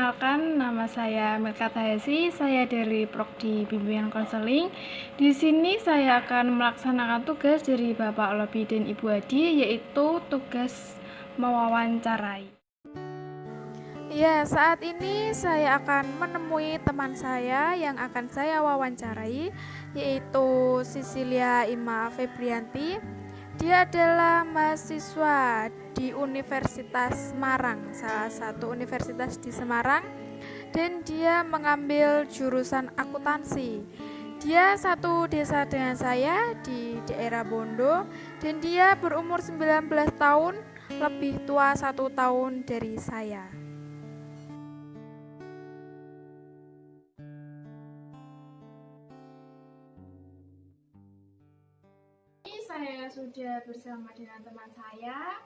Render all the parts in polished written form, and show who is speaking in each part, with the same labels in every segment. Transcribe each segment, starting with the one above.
Speaker 1: perkenalkan, nama saya Milka Tahesi. Saya dari Prodi Bimbingan Konseling. Di sini saya akan melaksanakan tugas dari Bapak Lobi dan Ibu Adi, yaitu tugas mewawancarai. Ya, saat ini saya akan menemui teman saya yang akan saya wawancarai, yaitu Sisilia Ima Febrianti. Dia adalah mahasiswa di Universitas Semarang, salah satu universitas di Semarang, dan dia mengambil jurusan akuntansi. Dia satu desa dengan saya di daerah Bondo, dan dia berumur 19 tahun, lebih tua 1 tahun dari saya. Saya sudah bersama dengan teman saya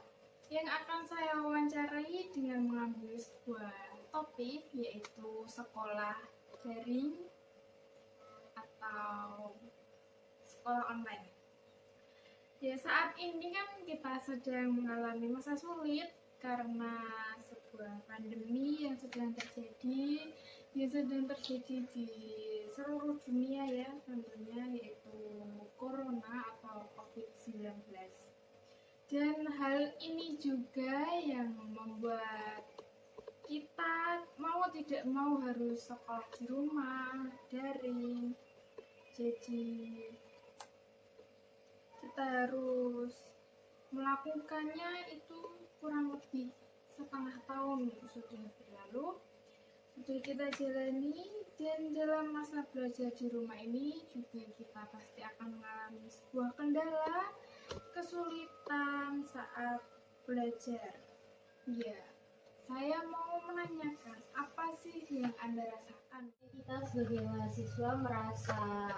Speaker 1: yang akan saya wawancarai dengan mengambil sebuah topik, yaitu sekolah daring atau sekolah online. Ya, saat ini kan kita sedang mengalami masa sulit karena sebuah pandemi yang sedang terjadi di seluruh dunia ya, tentunya, yaitu corona atau COVID-19. Dan hal ini juga yang membuat kita mau tidak mau harus sekolah di rumah, daring. Jadi kita harus melakukannya itu kurang lebih setengah tahun sudah berlalu, sudah kita jalani. Dan dalam masa belajar di rumah ini juga kita pasti akan mengalami sebuah kendala, kesulitan saat belajar. Ya, saya mau menanyakan, apa sih yang Anda rasakan?
Speaker 2: Kita sebagai mahasiswa merasa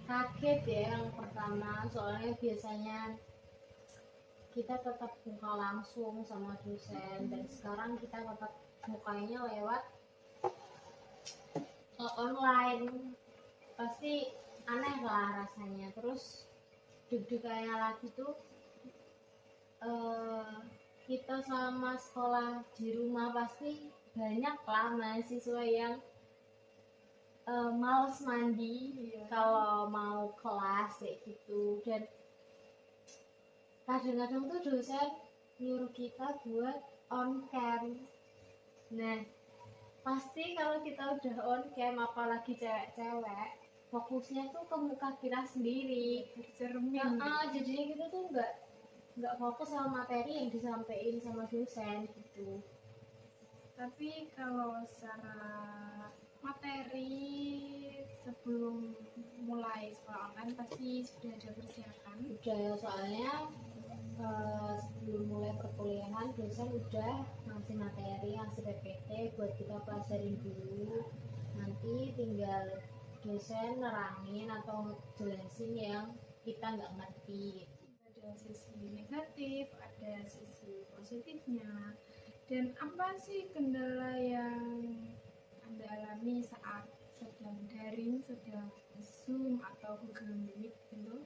Speaker 2: kaget ya yang pertama, soalnya biasanya kita tetap muka langsung sama dosen, dan sekarang kita tetap mukanya lewat online. Pasti aneh lah rasanya. Terus deg-degannya lagi tuh kita sama sekolah di rumah, pasti banyak lah mahasiswa yang males mandi kalau mau kelas kayak gitu. Dan kadang-kadang tuh dosen nyuruh kita buat on cam. Nah, pasti kalau kita udah on cam, apalagi cewek-cewek, fokusnya tuh ke muka kita sendiri,
Speaker 1: Bercermin.
Speaker 2: jadinya kita tuh nggak fokus sama materi yang disampaikan sama dosen gitu.
Speaker 1: Tapi kalau secara materi sebelum mulai sekolah online pasti sudah ada persiapan.
Speaker 2: Udah ya, soalnya sebelum mulai perkuliahan dosen udah ngasih materi, ngasih PPT buat kita pelajarin dulu. Nanti tinggal dosen nerangin atau jelasin yang kita nggak ngerti.
Speaker 1: Ada sisi negatif, ada sisi positifnya. Dan apa sih kendala yang Anda alami saat sedang daring, sedang Zoom atau Google Meet gitu?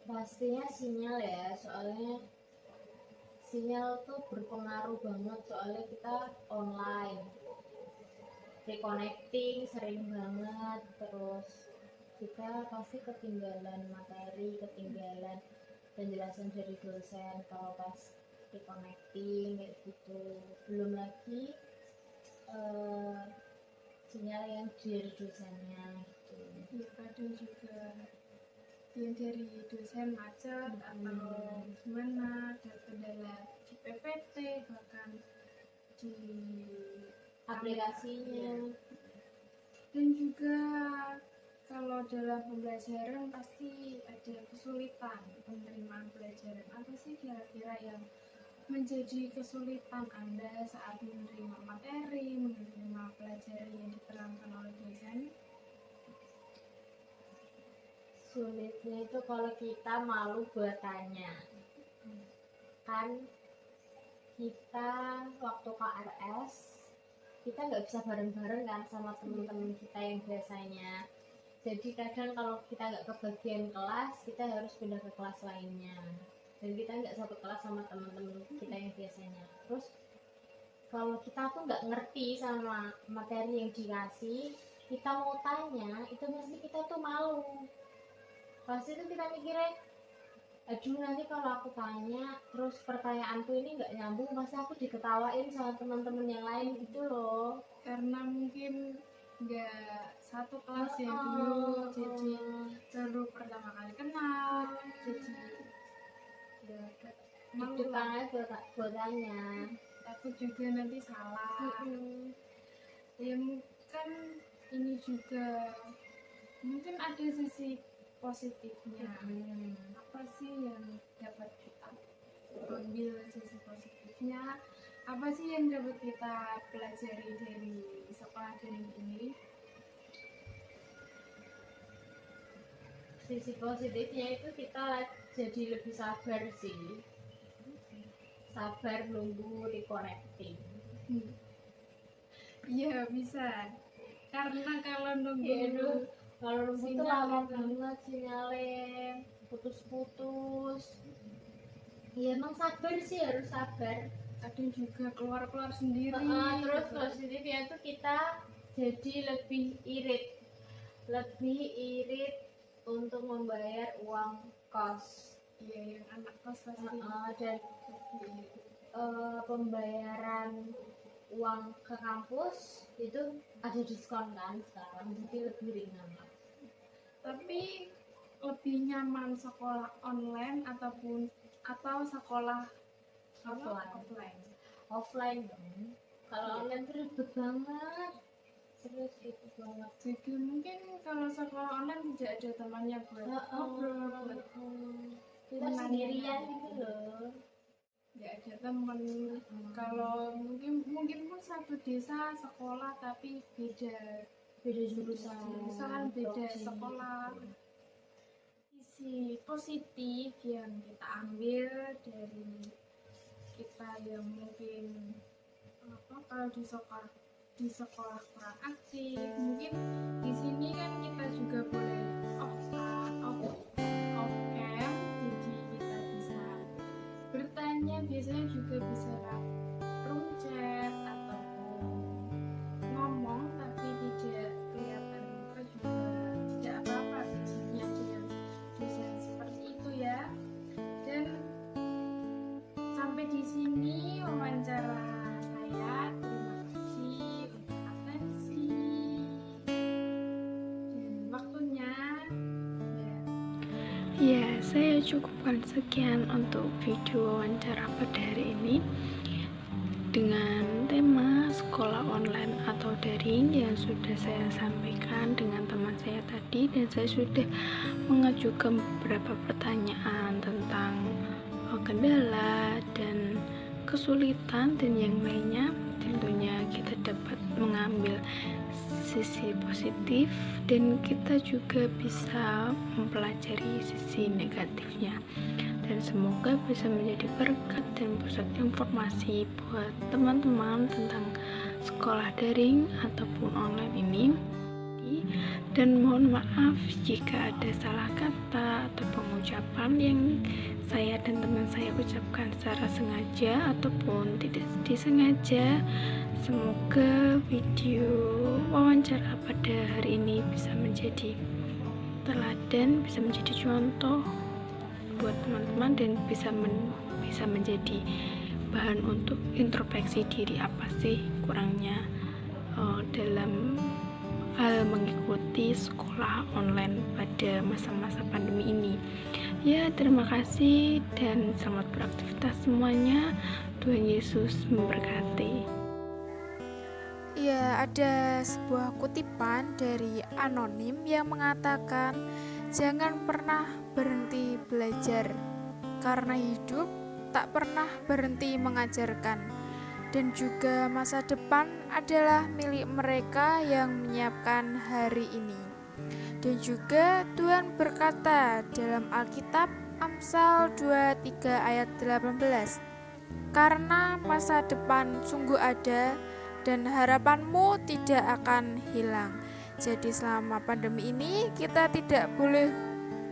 Speaker 2: Pastinya sinyal ya, soalnya sinyal tuh berpengaruh banget, soalnya kita online, reconnecting sering banget. Terus kita pasti ketinggalan materi, ketinggalan penjelasan dari dosen kalau pas reconnecting kayak gitu. Belum lagi sinyal yang dari dosennya gitu.
Speaker 1: Ya, kadang juga yang dari dosen macet atau gimana, ada kendala di PPT, bahkan di
Speaker 2: aplikasinya.
Speaker 1: Dan juga kalau dalam pembelajaran pasti ada kesulitan penerimaan pelajaran. Apa sih kira-kira yang menjadi kesulitan Anda saat menerima materi, menerima pelajaran yang diterangkan oleh dosen?
Speaker 2: Sulitnya itu kalau kita malu buat tanya. Kan kita waktu KRS kita nggak bisa bareng-bareng kan sama teman-teman kita yang biasanya. Jadi kadang kalau kita nggak kebagian kelas, kita harus pindah ke kelas lainnya. Dan kita nggak satu kelas sama teman-teman kita yang biasanya. Terus kalau kita tuh nggak ngerti sama materi yang dikasih, kita mau tanya itu pasti kita tuh malu. Pasti tuh kita mikirnya, aduh nanti kalau aku tanya terus pertanyaanku ini nggak nyambung, pasti aku diketawain sama teman-teman yang lain gitu loh.
Speaker 1: Karena mungkin nggak satu kelas ya dulu, jadi baru pertama kali kenal, jadi ya malu
Speaker 2: Itu
Speaker 1: lah.
Speaker 2: kan buat tanya.
Speaker 1: Takut juga nanti salah. Ya mungkin ini juga mungkin ada sisi positifnya. Apa sih yang dapat kita ambil sisi positifnya? Apa sih yang dapat kita pelajari dari sekolah daring ini?
Speaker 2: Sisi positifnya itu kita jadi lebih sabar sih, sabar nunggu reconnecting.
Speaker 1: Iya bisa, karena kalau nunggu
Speaker 2: Kalau nunggu tuh
Speaker 1: sinyal
Speaker 2: lama
Speaker 1: itu.
Speaker 2: banget sinyalnya, putus-putus. Ya emang sabar sih, harus sabar.
Speaker 1: Kadang juga keluar sendiri.
Speaker 2: Terus
Speaker 1: gitu.
Speaker 2: positifnya tuh kita jadi lebih irit untuk membayar uang kos.
Speaker 1: Iya, yang anak kos pasti
Speaker 2: Dan
Speaker 1: lebih.
Speaker 2: pembayaran uang ke kampus itu ada diskon kan sekarang, jadi lebih ringan.
Speaker 1: Tapi lebih nyaman sekolah online atau sekolah offline.
Speaker 2: Offline dong. Kalau online tuh ribet banget, serius ribet banget.
Speaker 1: Jadi mungkin kalau sekolah online tidak ada temannya buat ngobrol, buat
Speaker 2: Kita sendirian gitu loh.
Speaker 1: nggak ada teman. Kalau mungkin pun satu desa sekolah tapi beda jurusan, beda
Speaker 2: prodi.
Speaker 1: sekolah. Sisi positif yang kita ambil dari kita yang mungkin kalau di sekolah kurang aktif, mungkin di sini kan kita juga boleh off cam, jadi kita bisa bertanya, biasanya juga bisa room chat ataupun ngomong tapi tidak kelihatan muka juga tidak apa-apa biasanya dengan dosen seperti itu ya. Dan sampai di sini wawancara saya. Terima kasih untuk atensi dan waktunya. Ya, saya cukupkan sekian untuk video wawancara pada hari ini dengan tema sekolah online atau daring yang sudah saya sampaikan dengan teman saya tadi, dan saya sudah mengajukan beberapa pertanyaan tentang kendala dan kesulitan dan yang lainnya. Tentunya kita dapat mengambil sisi positif dan kita juga bisa mempelajari sisi negatifnya, dan semoga bisa menjadi berkat dan pusat informasi buat teman-teman tentang sekolah daring ataupun online ini. Dan mohon maaf jika ada salah kata atau pengucapan yang saya dan teman saya ucapkan secara sengaja ataupun tidak disengaja. Semoga video wawancara pada hari ini bisa menjadi teladan, bisa menjadi contoh buat teman-teman, dan bisa menjadi bahan untuk introspeksi diri, apa sih kurangnya dalam hal mengikuti sekolah online pada masa-masa pandemi ini. Ya, terima kasih dan selamat beraktivitas semuanya. Tuhan Yesus memberkati.
Speaker 3: Ya, ada sebuah kutipan dari anonim yang mengatakan, jangan pernah berhenti belajar, karena hidup tak pernah berhenti mengajarkan. Dan juga masa depan adalah milik mereka yang menyiapkan hari ini. Dan juga Tuhan berkata dalam Alkitab Amsal 23 ayat 18, karena masa depan sungguh ada dan harapanmu tidak akan hilang. Jadi selama pandemi ini kita tidak boleh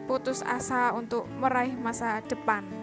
Speaker 3: putus asa untuk meraih masa depan.